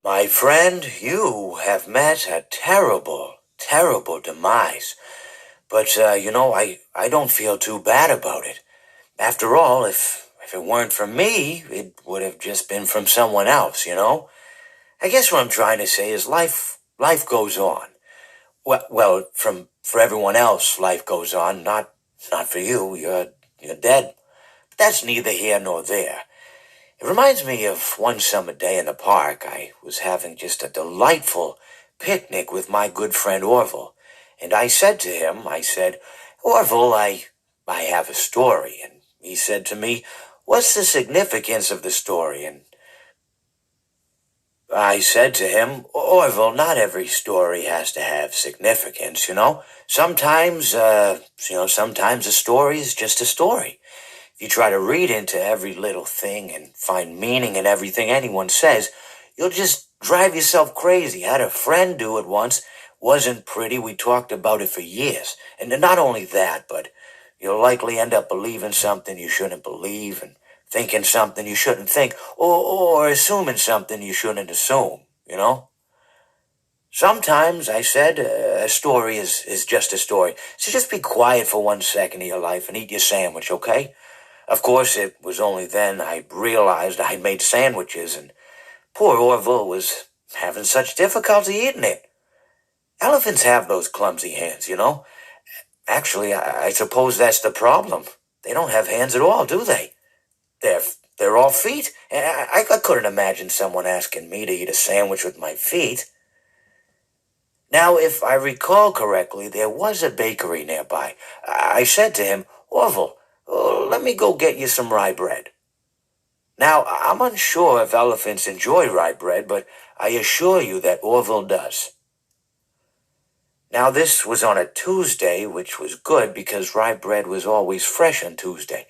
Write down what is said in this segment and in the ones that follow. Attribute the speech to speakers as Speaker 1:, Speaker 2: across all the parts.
Speaker 1: My friend, you have met a terrible, terrible demise. But, I don't feel too bad about it. After all, if it weren't from me, it would have just been from someone else, you know? I guess what I'm trying to say is life goes on. For everyone else, life goes on, not for you. You're dead. But that's neither here nor there. It reminds me of one summer day in the park. I was having just a delightful picnic with my good friend Orville. And I said to him, Orville, I have a story. And he said to me, what's the significance of the story? And I said to him, Orville, not every story has to have significance, you know? Sometimes a story is just a story. If you try to read into every little thing and find meaning in everything anyone says, you'll just drive yourself crazy. I had a friend do it once. Wasn't pretty. We talked about it for years. And not only that, but you'll likely end up believing something you shouldn't believe and thinking something you shouldn't think, or assuming something you shouldn't assume, you know? Sometimes, I said, a story is just a story. So just be quiet for 1 second of your life and eat your sandwich, okay? Of course, it was only then I realized I made sandwiches, and poor Orville was having such difficulty eating it. Elephants have those clumsy hands, you know? Actually, I suppose that's the problem. They don't have hands at all, do they? They're all feet. And I couldn't imagine someone asking me to eat a sandwich with my feet. Now, if I recall correctly, there was a bakery nearby. I said to him, Orville, let me go get you some rye bread. Now, I'm unsure if elephants enjoy rye bread, but I assure you that Orville does. Now, this was on a Tuesday, which was good because rye bread was always fresh on Tuesday.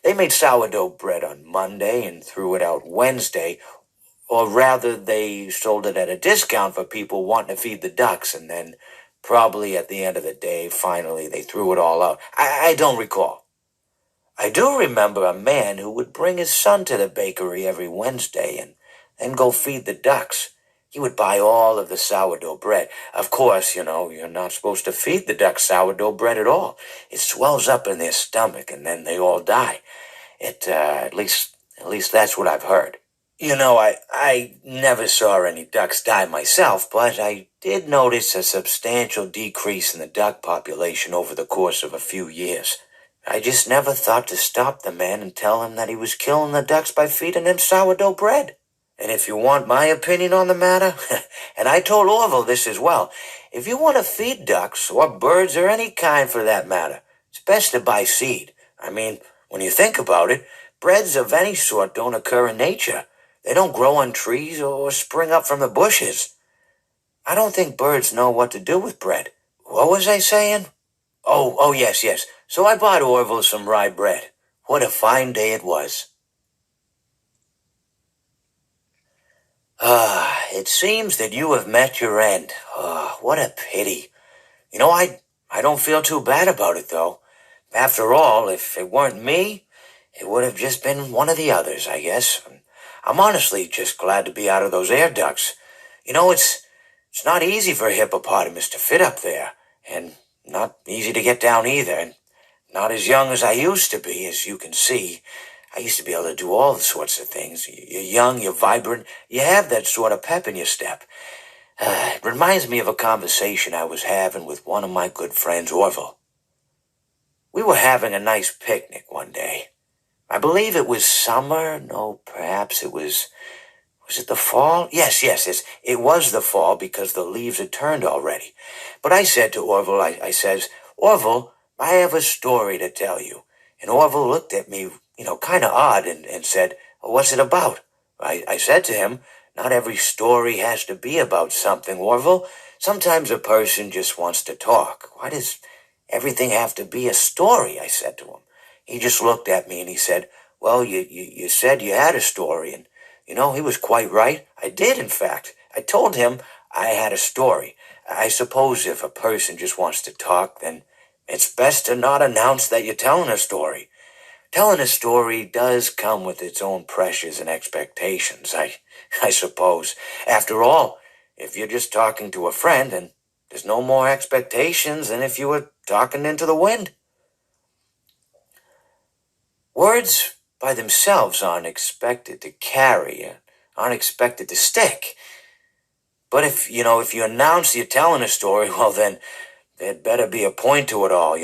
Speaker 1: They made sourdough bread on Monday and threw it out Wednesday, or rather, they sold it at a discount for people wanting to feed the ducks, and then probably at the end of the day, finally, they threw it all out. I don't recall. I do remember a man who would bring his son to the bakery every Wednesday and then go feed the ducks. He would buy all of the sourdough bread. Of course, you're not supposed to feed the ducks sourdough bread at all. It swells up in their stomach and then they all die. At least that's what I've heard. I never saw any ducks die myself, but I did notice a substantial decrease in the duck population over the course of a few years. I just never thought to stop the man and tell him that he was killing the ducks by feeding them sourdough bread. And if you want my opinion on the matter, and I told Orville this as well, if you want to feed ducks, or birds, or any kind for that matter, it's best to buy seed. I mean, when you think about it, breads of any sort don't occur in nature. They don't grow on trees or spring up from the bushes. I don't think birds know what to do with bread. What was I saying? Oh, yes. So I bought Orville some rye bread. What a fine day it was. It seems that you have met your end. What a pity. I don't feel too bad about it, though. After all, if it weren't me, it would have just been one of the others, I guess. I'm honestly just glad to be out of those air ducts. It's not easy for a hippopotamus to fit up there, and not easy to get down either, and not as young as I used to be, as you can see. I used to be able to do all sorts of things. You're young, you're vibrant, you have that sort of pep in your step. It reminds me of a conversation I was having with one of my good friends, Orville. We were having a nice picnic one day. I believe it was summer. No, perhaps it was it the fall? Yes, it was the fall because the leaves had turned already. But I said to Orville, I says, Orville, I have a story to tell you. And Orville looked at me, kind of odd and said, what's it about? I said to him, not every story has to be about something, Orville. Sometimes a person just wants to talk. Why does everything have to be a story? I said to him. He just looked at me and he said, well, you said you had a story. And, he was quite right. I did, in fact. I told him I had a story. I suppose if a person just wants to talk, then it's best to not announce that you're telling a story. telling a story does come with its own pressures and expectations, I suppose. After all, if you're just talking to a friend, then there's no more expectations than if you were talking into the wind. Words by themselves aren't expected to carry, aren't expected to stick. But if you announce you're telling a story, well then, there'd better be a point to it all,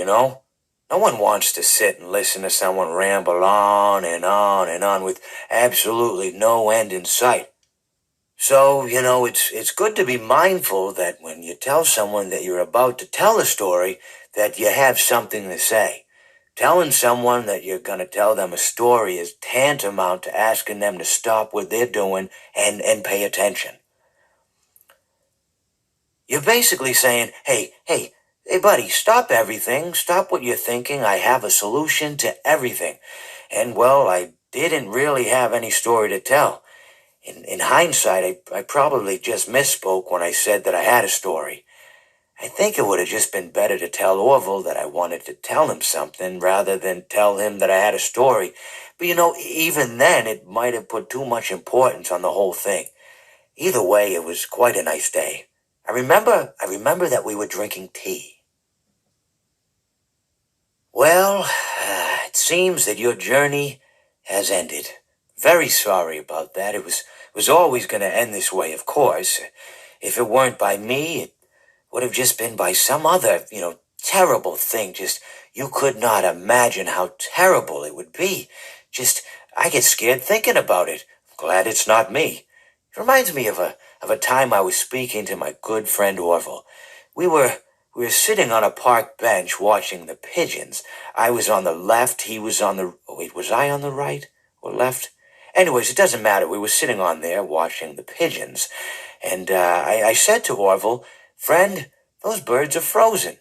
Speaker 1: No one wants to sit and listen to someone ramble on and on and on with absolutely no end in sight. So, it's good to be mindful that when you tell someone that you're about to tell a story, that you have something to say. Telling someone that you're going to tell them a story is tantamount to asking them to stop what they're doing and pay attention. You're basically saying, hey, buddy, stop everything. Stop what you're thinking. I have a solution to everything. And, well, I didn't really have any story to tell. In hindsight, I probably just misspoke when I said that I had a story. I think it would have just been better to tell Orville that I wanted to tell him something rather than tell him that I had a story. But, even then, it might have put too much importance on the whole thing. Either way, it was quite a nice day. I remember that we were drinking tea. Well, it seems that your journey has ended. Very sorry about that. It was always going to end this way, of course. If it weren't by me, it would have just been by some other, terrible thing. Just, you could not imagine how terrible it would be. Just, I get scared thinking about it. I'm glad it's not me. It reminds me of a time I was speaking to my good friend Orville. We were sitting on a park bench watching the pigeons. I was on the left, he was on the... Wait, was I on the right or left? Anyways, it doesn't matter. We were sitting on there watching the pigeons. And I said to Orville, friend, those birds are frozen.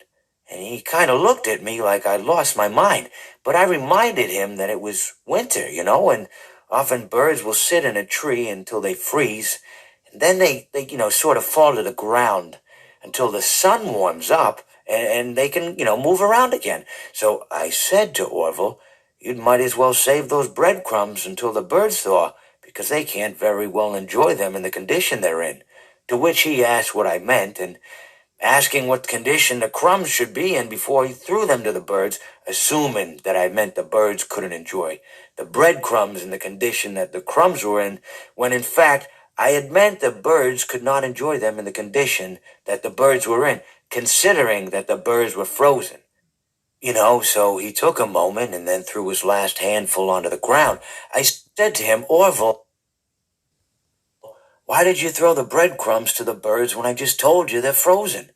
Speaker 1: And he kind of looked at me like I'd lost my mind. But I reminded him that it was winter, and often birds will sit in a tree until they freeze. And then they sort of fall to the ground until the sun warms up and they can, move around again. So I said to Orville, you might as well save those breadcrumbs until the birds thaw, because they can't very well enjoy them in the condition they're in. To which he asked what I meant, and asking what condition the crumbs should be in before he threw them to the birds, assuming that I meant the birds couldn't enjoy the breadcrumbs in the condition that the crumbs were in, when in fact I had meant the birds could not enjoy them in the condition that the birds were in, considering that the birds were frozen. So he took a moment and then threw his last handful onto the ground. I said to him, Orville, why did you throw the breadcrumbs to the birds when I just told you they're frozen?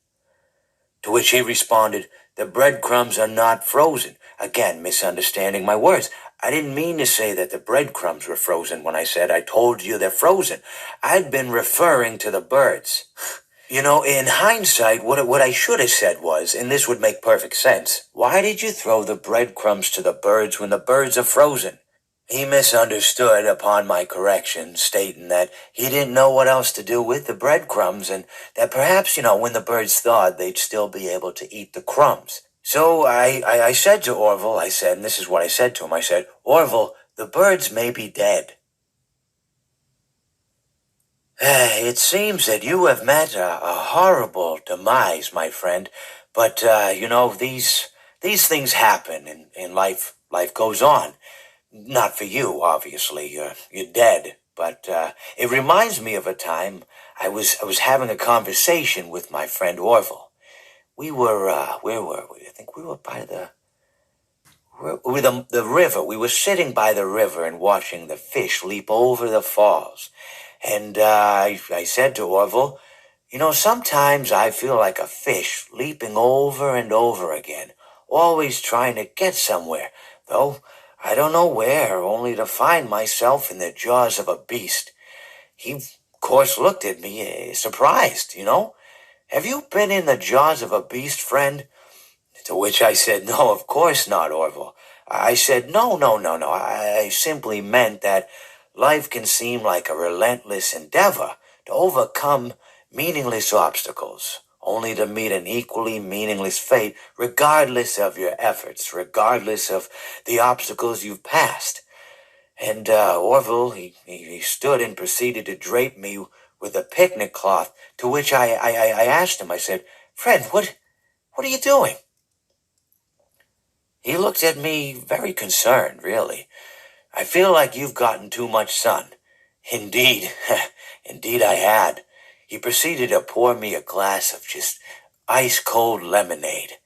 Speaker 1: To which he responded, the breadcrumbs are not frozen. Again, misunderstanding my words. I didn't mean to say that the breadcrumbs were frozen when I said I told you they're frozen. I'd been referring to the birds. In hindsight, what I should have said was, and this would make perfect sense, why did you throw the breadcrumbs to the birds when the birds are frozen? He misunderstood upon my correction, stating that he didn't know what else to do with the breadcrumbs, and that perhaps, when the birds thawed, they'd still be able to eat the crumbs. So I said to Orville, and this is what I said to him, I said, Orville, the birds may be dead. It seems that you have met a horrible demise, my friend, but, these things happen in life. Life goes on. Not for you, obviously. You're dead. But it reminds me of a time I was having a conversation with my friend Orville. We were, where were we? I think we were by the river. We were sitting by the river and watching the fish leap over the falls. And I said to Orville, sometimes I feel like a fish leaping over and over again, always trying to get somewhere, though I don't know where, only to find myself in the jaws of a beast. He, of course, looked at me, surprised, Have you been in the jaws of a beast, friend? To which I said, no, of course not, Orville. I said, no. I simply meant that life can seem like a relentless endeavor to overcome meaningless obstacles. only to meet an equally meaningless fate, regardless of your efforts, regardless of the obstacles you've passed. And Orville, he stood and proceeded to drape me with a picnic cloth, to which I asked him, I said, "Fred, what are you doing?" He looked at me very concerned, really. "I feel like you've gotten too much sun." Indeed, indeed I had. He proceeded to pour me a glass of just ice-cold lemonade.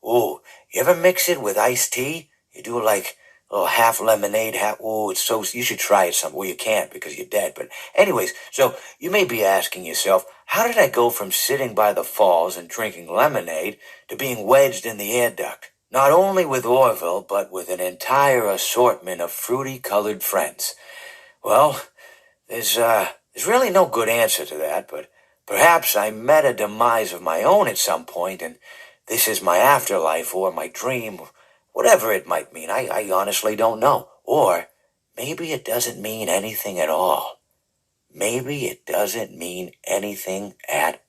Speaker 1: Ooh, you ever mix it with iced tea? You do like a little half lemonade, half... Ooh, it's so... You should try it some... Well, you can't because you're dead. But anyways, so you may be asking yourself, how did I go from sitting by the falls and drinking lemonade to being wedged in the air duct? Not only with Orville, but with an entire assortment of fruity-colored friends. Well, there's really no good answer to that, but perhaps I met a demise of my own at some point, and this is my afterlife or my dream, whatever it might mean. I honestly don't know. Or maybe it doesn't mean anything at all. Maybe it doesn't mean anything at